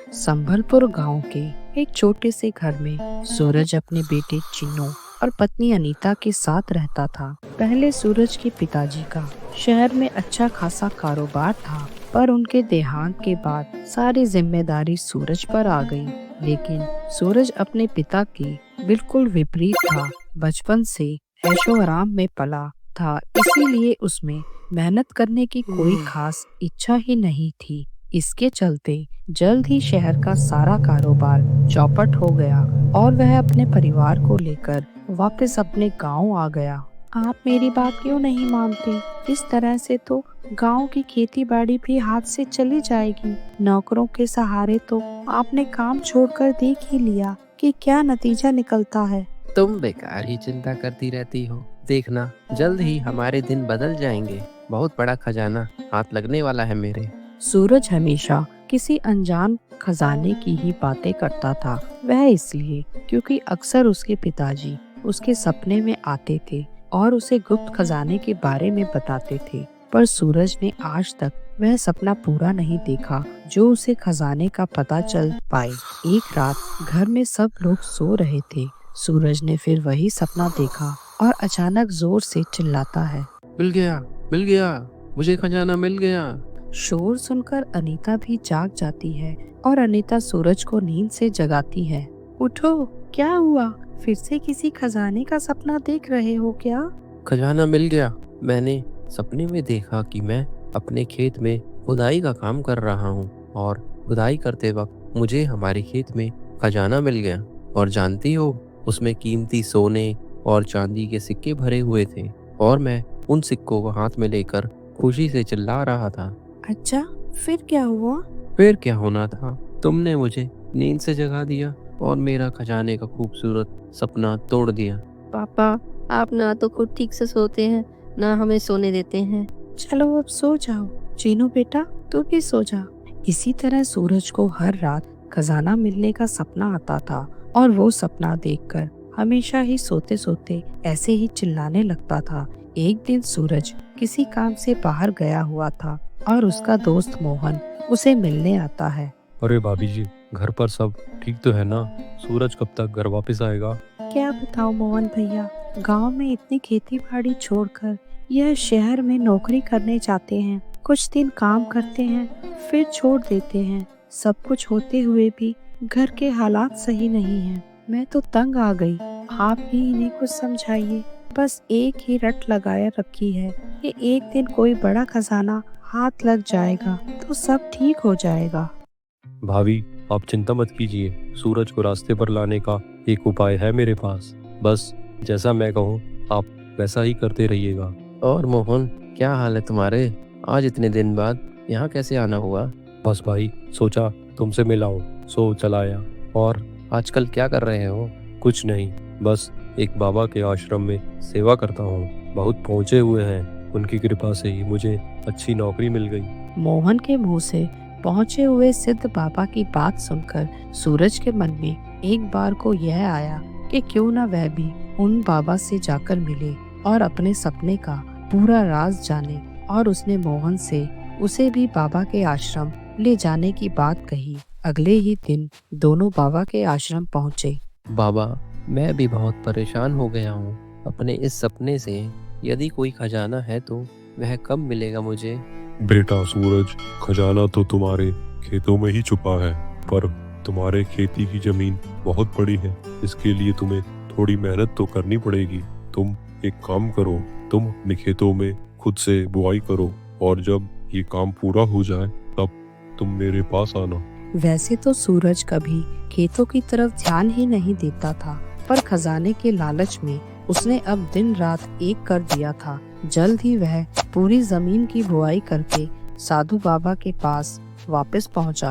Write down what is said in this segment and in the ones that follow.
संबलपुर गांव के एक छोटे से घर में सूरज अपने बेटे चिन्नू और पत्नी अनीता के साथ रहता था। पहले सूरज के पिताजी का शहर में अच्छा खासा कारोबार था, पर उनके देहांत के बाद सारी जिम्मेदारी सूरज पर आ गई। लेकिन सूरज अपने पिता के बिल्कुल विपरीत था। बचपन से ऐशो आराम में पला था, इसीलिए उसमें मेहनत करने की कोई खास इच्छा ही नहीं थी। इसके चलते जल्द ही शहर का सारा कारोबार चौपट हो गया और वह अपने परिवार को लेकर वापस अपने गांव आ गया। आप मेरी बात क्यों नहीं मानते? इस तरह से तो गांव की खेती बाड़ी भी हाथ से चली जाएगी। नौकरों के सहारे तो आपने काम छोड़कर देख ही लिया कि क्या नतीजा निकलता है। तुम बेकार ही चिंता करती रहती हो। देखना, जल्द ही हमारे दिन बदल जाएंगे। बहुत बड़ा खजाना हाथ लगने वाला है मेरे। सूरज हमेशा किसी अनजान खजाने की ही बातें करता था। वह इसलिए क्योंकि अक्सर उसके पिताजी उसके सपने में आते थे और उसे गुप्त खजाने के बारे में बताते थे। पर सूरज ने आज तक वह सपना पूरा नहीं देखा जो उसे खजाने का पता चल पाए। एक रात घर में सब लोग सो रहे थे। सूरज ने फिर वही सपना देखा और अचानक जोर से चिल्लाता है, मिल गया, मिल गया, मुझे खजाना मिल गया। शोर सुनकर अनीता भी जाग जाती है और अनीता सूरज को नींद से जगाती है। उठो, क्या हुआ? फिर से किसी खजाने का सपना देख रहे हो क्या? खजाना मिल गया। मैंने सपने में देखा कि मैं अपने खेत में खुदाई का काम कर रहा हूँ और खुदाई करते वक्त मुझे हमारे खेत में खजाना मिल गया। और जानती हो, उसमें कीमती सोने और चांदी के सिक्के भरे हुए थे और मैं उन सिक्कों को हाथ में लेकर खुशी से चिल्ला रहा था। अच्छा, फिर क्या हुआ? फिर क्या होना था, तुमने मुझे नींद से जगा दिया और मेरा खजाने का खूबसूरत सपना तोड़ दिया। पापा, आप ना तो खुद ठीक से सोते हैं, ना हमें सोने देते हैं। चलो अब सो जाओ। चीनू बेटा, तू भी सो जा। इसी तरह सूरज को हर रात खजाना मिलने का सपना आता था और वो सपना देखकर हमेशा ही सोते सोते ऐसे ही चिल्लाने लगता था। एक दिन सूरज किसी काम से बाहर गया हुआ था और उसका दोस्त मोहन उसे मिलने आता है। अरे भाभी जी, घर पर सब ठीक तो है ना? सूरज कब तक घर वापस आएगा? क्या बताओ मोहन भैया, गांव में इतनी खेती बाड़ी छोड़कर यह शहर में नौकरी करने जाते हैं। कुछ दिन काम करते हैं, फिर छोड़ देते हैं। सब कुछ होते हुए भी घर के हालात सही नहीं हैं। मैं तो तंग आ गई। आप ही इन्हें कुछ समझाइए। बस एक ही रट लगाए रखी है कि एक दिन कोई बड़ा खजाना हाथ लग जाएगा तो सब ठीक हो जाएगा। भाभी, आप चिंता मत कीजिए। सूरज को रास्ते पर लाने का एक उपाय है मेरे पास। बस जैसा मैं कहूँ आप वैसा ही करते रहिएगा। और मोहन, क्या हाल है तुम्हारे? आज इतने दिन बाद यहाँ कैसे आना हुआ? बस भाई, सोचा तुमसे मिलाऊं, सो चला आया। और आजकल क्या कर रहे हो? कुछ नहीं, बस एक बाबा के आश्रम में सेवा करता हूँ। बहुत पहुँचे हुए हैं, उनकी कृपा से ही मुझे अच्छी नौकरी मिल गई। मोहन के मुंह से पहुंचे हुए सिद्ध बाबा की बात सुनकर सूरज के मन में एक बार को यह आया कि क्यों न वह भी उन बाबा से जाकर मिले और अपने सपने का पूरा राज जाने। और उसने मोहन से उसे भी बाबा के आश्रम ले जाने की बात कही। अगले ही दिन दोनों बाबा के आश्रम पहुँचे। बाबा, मैं भी बहुत परेशान हो गया हूँ अपने इस सपने से। यदि कोई खजाना है तो वह कब मिलेगा मुझे? बेटा सूरज, खजाना तो तुम्हारे खेतों में ही छुपा है, पर तुम्हारे खेती की जमीन बहुत बड़ी है। इसके लिए तुम्हें थोड़ी मेहनत तो करनी पड़ेगी। तुम एक काम करो, तुम अपने खेतों में खुद से बुआई करो और जब ये काम पूरा हो जाए तब तुम मेरे पास आना। वैसे तो सूरज कभी खेतों की तरफ ध्यान ही नहीं देता था, पर खजाने के लालच में उसने अब दिन रात एक कर दिया था। जल्द ही वह पूरी जमीन की बुआई करके साधु बाबा के पास वापस पहुंचा।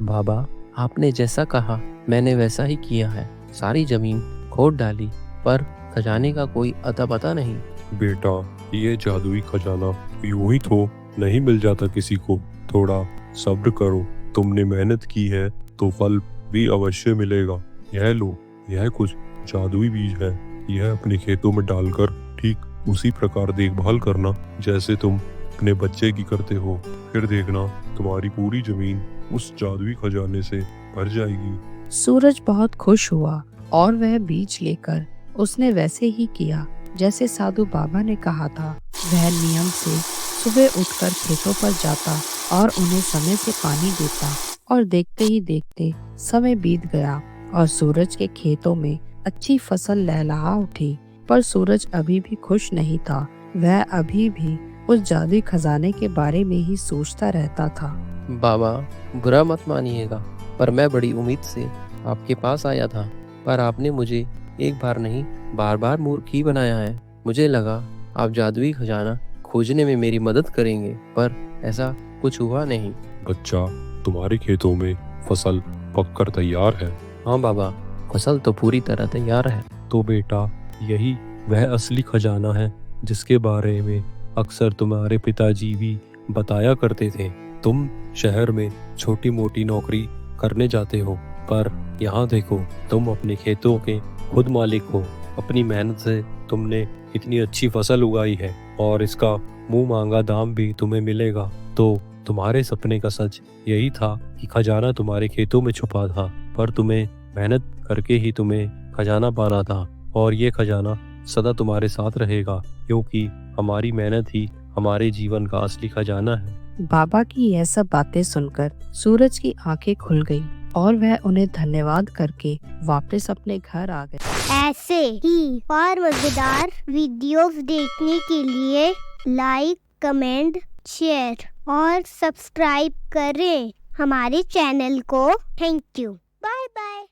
बाबा, आपने जैसा कहा मैंने वैसा ही किया है। सारी जमीन खोद डाली, पर खजाने का कोई अता पता नहीं। बेटा, ये जादुई खजाना यूं ही तो नहीं मिल जाता किसी को। थोड़ा सब्र करो। तुमने मेहनत की है तो फल भी अवश्य मिलेगा। यह लो, यह कुछ जादुई बीज है। यह अपने खेतों में डालकर ठीक उसी प्रकार देखभाल करना जैसे तुम अपने बच्चे की करते हो, फिर देखना तुम्हारी पूरी जमीन उस जादुई खजाने से भर जाएगी। सूरज बहुत खुश हुआ और वह बीज लेकर उसने वैसे ही किया जैसे साधु बाबा ने कहा था। वह नियम से सुबह उठकर खेतों पर जाता और उन्हें समय से पानी देता और देखते ही देखते समय बीत गया और सूरज के खेतों में अच्छी फसल लहलहा उठी। पर सूरज अभी भी खुश नहीं था। वह अभी भी उस जादुई खजाने के बारे में ही सोचता रहता था। बाबा, बुरा मत मानिएगा, पर मैं बड़ी उम्मीद से आपके पास आया था, पर आपने मुझे एक बार नहीं बार बार मूर्ख ही बनाया है। मुझे लगा आप जादुई खजाना खोजने में मेरी मदद करेंगे, पर ऐसा कुछ हुआ नहीं। बच्चा, तुम्हारे खेतों में फसल पककर तैयार है। हाँ बाबा, फसल तो पूरी तरह तैयार है। तो बेटा, यही वह असली खजाना है जिसके बारे में अक्सर तुम्हारे पिताजी भी बताया करते थे। तुम शहर में छोटी मोटी नौकरी करने जाते हो, पर यहाँ देखो, तुम अपने खेतों के खुद मालिक हो। अपनी मेहनत से तुमने इतनी अच्छी फसल उगाई है और इसका मुंह मांगा दाम भी तुम्हें मिलेगा। तो तुम्हारे सपने का सच यही था कि खजाना तुम्हारे खेतों में छुपा था, पर तुम्हें मेहनत करके ही तुम्हें खजाना पाना था और ये खजाना सदा तुम्हारे साथ रहेगा, क्योंकि हमारी मेहनत ही हमारे जीवन का असली खजाना है। बाबा की यह सब बातें सुनकर सूरज की आंखें खुल गईं और वह उन्हें धन्यवाद करके वापस अपने घर आ गए। ऐसे ही और मजेदार वीडियोस देखने के लिए लाइक, कमेंट, शेयर और सब्सक्राइब करें हमारे चैनल को। Thank you. Bye bye.